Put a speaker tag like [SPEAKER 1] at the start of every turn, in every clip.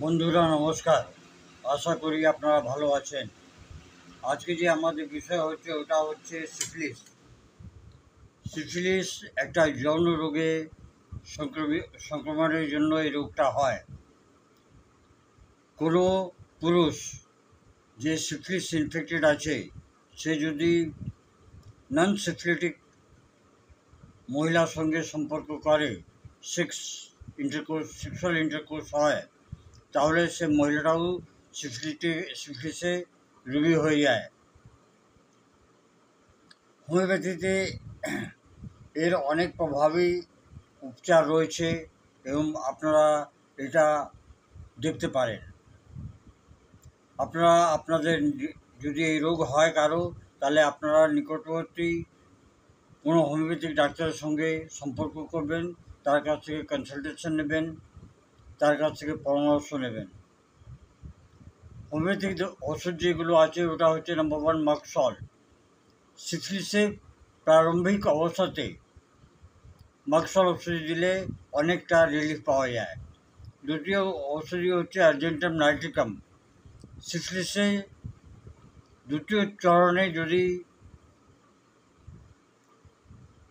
[SPEAKER 1] বন্ধুরা নমস্কার। আশা করি আপনারা ভালো আছেন। আজকে যে আমাদের বিষয় হচ্ছে ওটা হচ্ছে সিফিলিস। সিফিলিস একটা যৌন রোগে সংক্রমণের জন্য এই রোগটা হয়। কোনো পুরুষ যে সিফিলিস ইনফেক্টেড আছে সে যদি নন সিফিলিটিক মহিলার সঙ্গে সম্পর্ক করে, সেক্সুয়াল ইন্টারকোর্স হয়, তাহলে সে মহিলাটাও সিফিলিসে রোগী হয়ে যায়। হোমিওপ্যাথিতে এর অনেক প্রভাবী উপচার রয়েছে এবং আপনারা এটা দেখতে পারেন। আপনারা আপনাদের যদি এই রোগ হয় কারো, তাহলে আপনারা নিকটবর্তী কোনো হোমিওপ্যাথিক ডাক্তারের সঙ্গে সম্পর্ক করবেন, তার কাছ থেকে কনসালটেশন নেবেন, তার কাছ থেকে পরামর্শ নেবেন। হোমিওপ্যাথিক ওষুধ যেগুলো আছে ওটা হচ্ছে নাম্বার 1 মাক্সল। সিফিলিসের প্রারম্ভিক অবস্থাতে মাক্সল ওষুধ দিলে অনেকটা রিলিফ পাওয়া যায়। দ্বিতীয় ওষুধই হচ্ছে আর্জেন্টাম নাইট্রিকাম। সিফিলিসে দ্বিতীয় চরণে যদি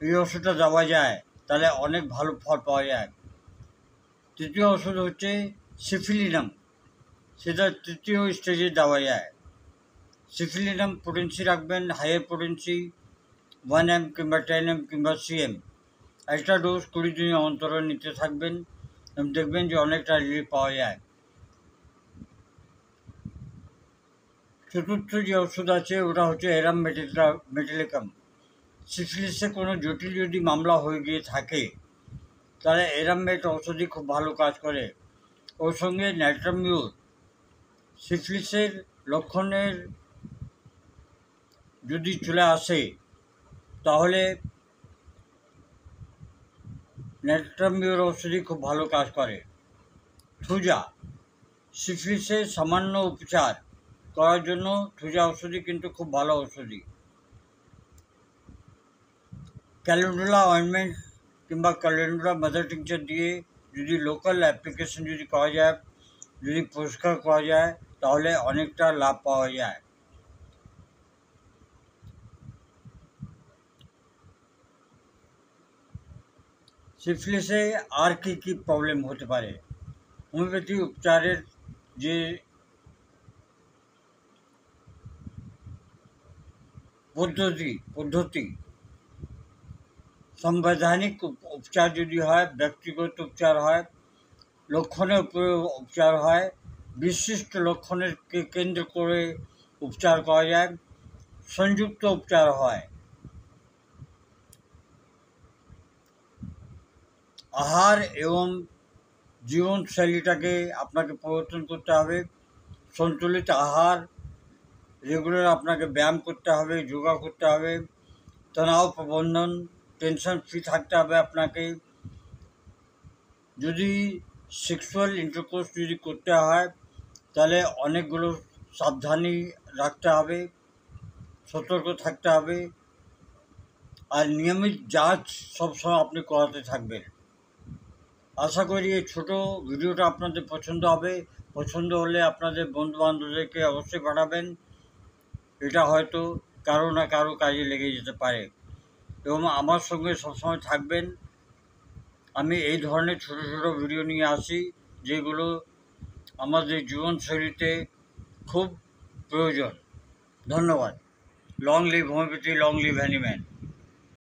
[SPEAKER 1] এই ওষুধটা দেওয়া যায় তাহলে অনেক ভালো ফল পাওয়া যায়। তৃতীয় ওষুধ হচ্ছে সিফিলিনাম, সেটা তৃতীয় স্টেজে দেওয়া যায়। সিফিলিনাম পোটেন্সি রাখবেন হাইয়ার পোটেন্সি 1 m কিংবা 10 m কিংবা CM। একটা ডোজ 20 দিন অন্তরে নিতে থাকবেন, দেখবেন যে অনেকটা রিলিফ পাওয়া যায়। চতুর্থ যে ওষুধ আছে ওটা হচ্ছে এরাম মেটিলিকাম। সিফিলিসে কোনো জটিল যদি মামলা হয়ে গিয়ে থাকে তাহলে এরামমেট ওষুধই খুব ভালো কাজ করে। ওর সঙ্গে নাইট্রামিউর। সিফিলিসের লক্ষণের যদি চলে আসে তাহলে নাইট্রামিউর ওষুধই খুব ভালো কাজ করে। থুজা, সিফিলিসের সামান্য উপচার করার জন্য থুজা ওষুধই কিন্তু খুব ভালো ওষুধই। ক্যালেন্ডুলা অয়েনমেন্ট কিংবা ক্যালেন্ডুলা মাদার টিংচার দিয়ে যদি লোকাল অ্যাপ্লিকেশন যদি করা যায়, যদি পরিষ্কার করা যায়, তাহলে অনেকটা লাভ পাওয়া যায়। সিফিলিসে আর কি প্রবলেম হতে পারে? হোমিওপ্যাথি উপচারের যে পদ্ধতি সাংবিধানিক উপচার যদি হয়, ব্যক্তিগত উপচার হয়, লক্ষণের উপরে উপচার হয়, বিশিষ্ট লক্ষণের কেন্দ্র করে উপচার করা যায়, সংযুক্ত উপচার হয়। আহার এবং জীবনশৈলীটাকে আপনাকে পরিবর্তন করতে হবে। সন্তুলিত আহার, রেগুলার আপনাকে ব্যায়াম করতে হবে, যোগা করতে হবে, তনাব প্রবন্ধন, টেনশন ফ্রি থাকতে হবে আপনাকে। যদি সেক্সুয়াল ইন্টারকোর্স যদি করতে হয় তাহলে অনেকগুলো সাবধানী রাখতে হবে, সতর্ক থাকতে হবে, আর নিয়মিত যাচ সবসময় আপনি করাতে থাকবেন। আশা করি এই ছোটো ভিডিওটা আপনাদের পছন্দ হবে। পছন্দ হলে আপনাদের বন্ধুবান্ধবদেরকে অবশ্যই পাঠাবেন। এটা হয়তো কারো না কারো কাজে লেগে যেতে পারে এবং আমার সঙ্গে সবসময় থাকবেন। আমি এই ধরনের ছোটো ছোটো ভিডিও নিয়ে আসি যেগুলো আমাদের জীবনশৈলীতে খুব প্রয়োজন। ধন্যবাদ। Long live homeopathy, long live animal.